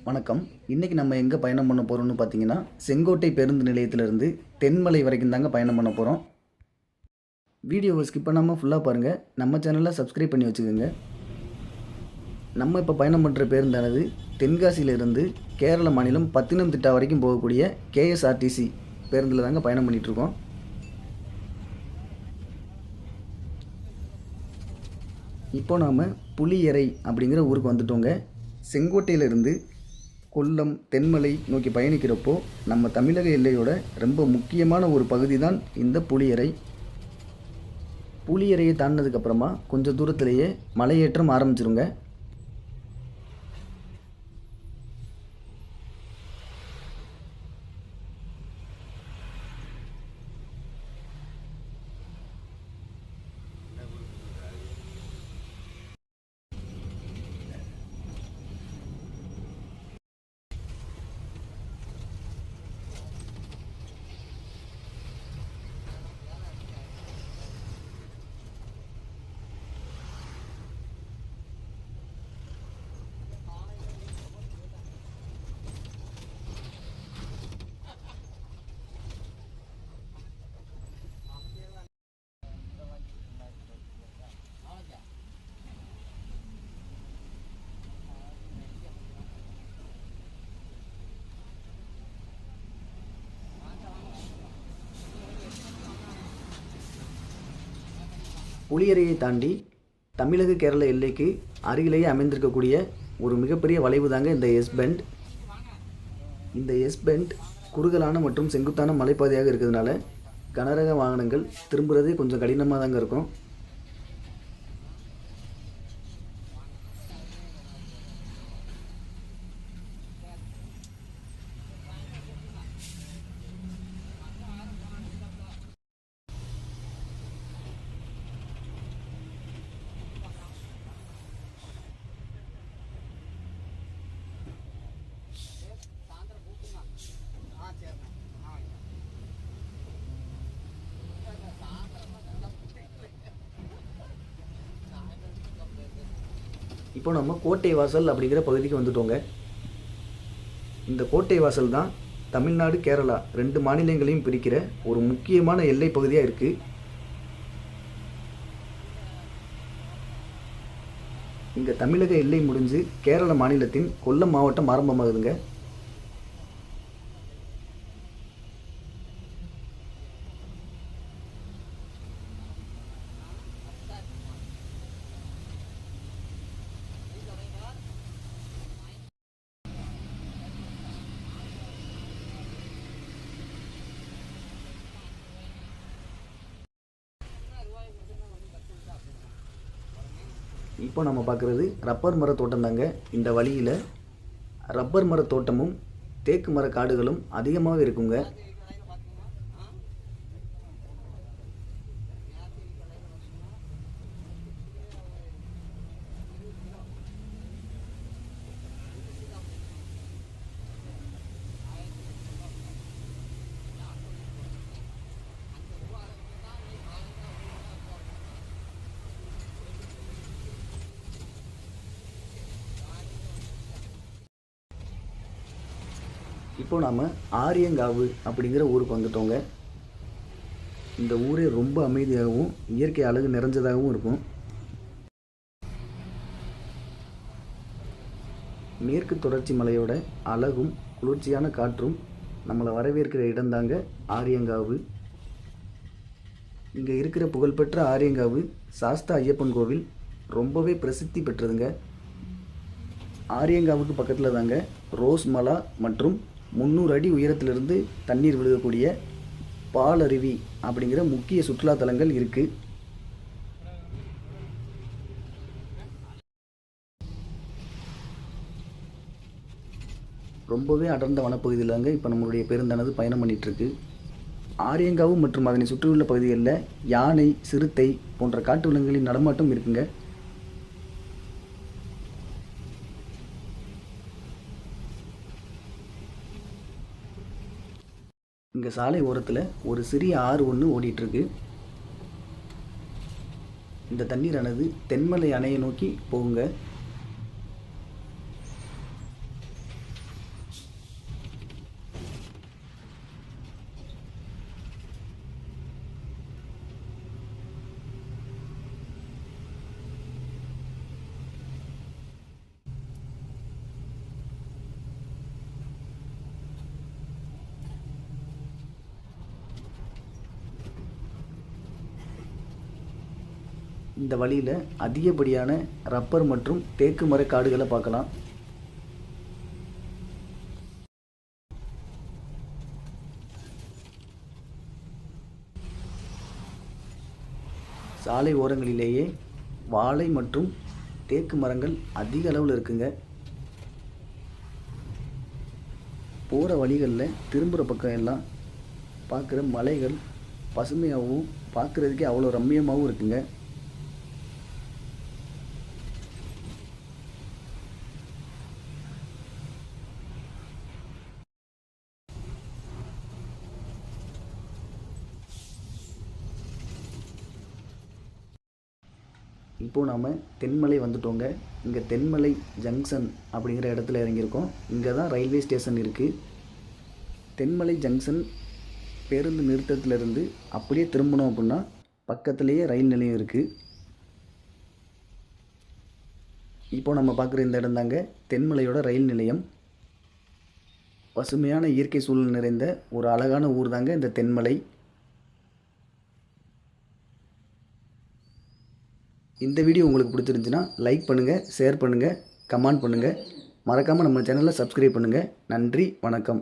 வணக்கம். இன்னைக்கு நம்ம எங்கே பயணம் பண்ண போகிறோம்னு பார்த்தீங்கன்னா, செங்கோட்டை பேருந்து நிலையத்திலிருந்து தென்மலை வரைக்கும் தாங்க பயணம் பண்ண போகிறோம். வீடியோவை ஸ்கிப் பண்ணாமல் ஃபுல்லாக பாருங்கள். நம்ம சேனலை சப்ஸ்கிரைப் பண்ணி வச்சுக்கோங்க. நம்ம இப்போ பயணம் பண்ணுற பேருந்தானது தென்காசியிலிருந்து கேரள மாநிலம் பத்தினம்திட்டா வரைக்கும் போகக்கூடிய கேஎஸ்ஆர்டிசி பேருந்தில் தாங்க பயணம் பண்ணிகிட்ருக்கோம். இப்போ நாம் புளியரை அப்படிங்கிற ஊருக்கு வந்துட்டோங்க. செங்கோட்டையிலிருந்து கொல்லம் தென்மலை நோக்கி பயணிக்கிறப்போ நம்ம தமிழக எல்லையோட ரொம்ப முக்கியமான ஒரு பகுதி தான் இந்த புளியரை. புளியரையை தாண்டினதுக்கப்புறமா கொஞ்சம் தூரத்திலேயே மலையேற்றம் ஆரம்பிச்சிருங்க. புளியரையை தாண்டி தமிழக கேரள எல்லைக்கு அருகிலேயே அமைந்திருக்கக்கூடிய ஒரு மிகப்பெரிய வளைவு தாங்க இந்த எஸ் பெண்ட். இந்த எஸ் பெண்ட் குறுகலான மற்றும் செங்குத்தான மலைப்பாதையாக இருக்கிறதுனால கனரக வாகனங்கள் திரும்புறதே கொஞ்சம் கடினமாக தாங்க இருக்கும். இப்போ நம்ம கோட்டை வாசல் அப்படிங்கிற பகுதிக்கு வந்துட்டோங்க. இந்த கோட்டை வாசல் தான் தமிழ்நாடு கேரளா ரெண்டு மாநிலங்களையும் பிரிக்கிற ஒரு முக்கியமான எல்லை பகுதியாக இருக்குது. இங்கே தமிழக எல்லை முடிஞ்சு கேரள மாநிலத்தின் கொல்லம் மாவட்டம் ஆரம்பமாகுதுங்க. இப்போ நம்ம பார்க்குறது ரப்பர் மர தோட்டம் தாங்க. இந்த வழியில் ரப்பர் மர தோட்டமும் தேக்கு மர காடுகளும் அதிகமாக இருக்குங்க. இப்போ நாம் ஆரியங்காவு அப்படிங்கிற ஊருக்கு வந்துட்டோங்க. இந்த ஊரே ரொம்ப அமைதியாகவும் இயற்கை அழகு நிறைஞ்சதாகவும் இருக்கும். மேற்கு தொடர்ச்சி மலையோட அழகும் குளிர்ச்சியான காற்றும் நம்மளை வரவேற்கிற இடம்தாங்க ஆரியங்காவு. இங்கே இருக்கிற புகழ்பெற்ற ஆரியங்காவு சாஸ்தா ஐயப்பன் கோவில் ரொம்பவே பிரசித்தி பெற்றதுங்க. ஆரியங்காவுக்கு பக்கத்தில் தாங்க ரோஸ் மலா மற்றும் 300 அடி உயரத்திலிருந்து தண்ணீர் விழுகக்கூடிய பாலருவி அப்படிங்கிற முக்கிய சுற்றுலாத்தலங்கள் இருக்குது. ரொம்பவே அடர்ந்த வனப்பகுதியில் தாங்க இப்போ நம்மளுடைய பேருந்தானது பயணம் பண்ணிகிட்ருக்கு. ஆரியங்காவு மற்றும் அதனை சுற்றியுள்ள பகுதிகளில் யானை, சிறுத்தை போன்ற காட்டு விலங்குகளின் நடமாட்டம் இருக்குங்க. இங்கே சாலை ஓரத்தில் ஒரு சிறிய ஆறு ஒன்று ஓடிட்டுருக்கு. இந்த தண்ணீரானது தென்மலை அணையை நோக்கி போகுங்க. இந்த வழியில் அதிகப்படியான ரப்பர் மற்றும் தேக்கு மர காடுகளை பார்க்கலாம். சாலை ஓரங்களிலேயே வாழை மற்றும் தேக்கு மரங்கள் அதிக அளவில் இருக்குங்க. போகிற வழிகளில் திரும்புகிற பக்கம் எல்லாம் பார்க்குற மலைகள் பசுமையாகவும் பார்க்குறதுக்கே அவ்வளோ ரம்மியமாகவும் இருக்குங்க. இப்போது நாம் தென்மலை வந்துட்டோங்க. இங்கே தென்மலை ஜங்ஷன் அப்படிங்கிற இடத்துல இறங்கியிருக்கோம். இங்கே தான் ரயில்வே ஸ்டேஷன் இருக்குது. தென்மலை ஜங்ஷன் பேருந்து நிறுத்தத்திலிருந்து அப்படியே திரும்பணும் அப்படின்னா பக்கத்துலேயே ரயில் நிலையம் இருக்குது. இப்போ நம்ம பார்க்குற இந்த இடம் தாங்க தென்மலையோட ரயில் நிலையம். பசுமையான இயற்கை சூழல் நிறைந்த ஒரு அழகான ஊர் தாங்க இந்த தென்மலை. இந்த வீடியோ உங்களுக்கு பிடிச்சிருந்துச்சுன்னா லைக் பண்ணுங்கள், ஷேர் பண்ணுங்கள், கமெண்ட் பண்ணுங்கள். மறக்காமல் நம்ம சேனலை சப்ஸ்கிரைப் பண்ணுங்கள். நன்றி, வணக்கம்.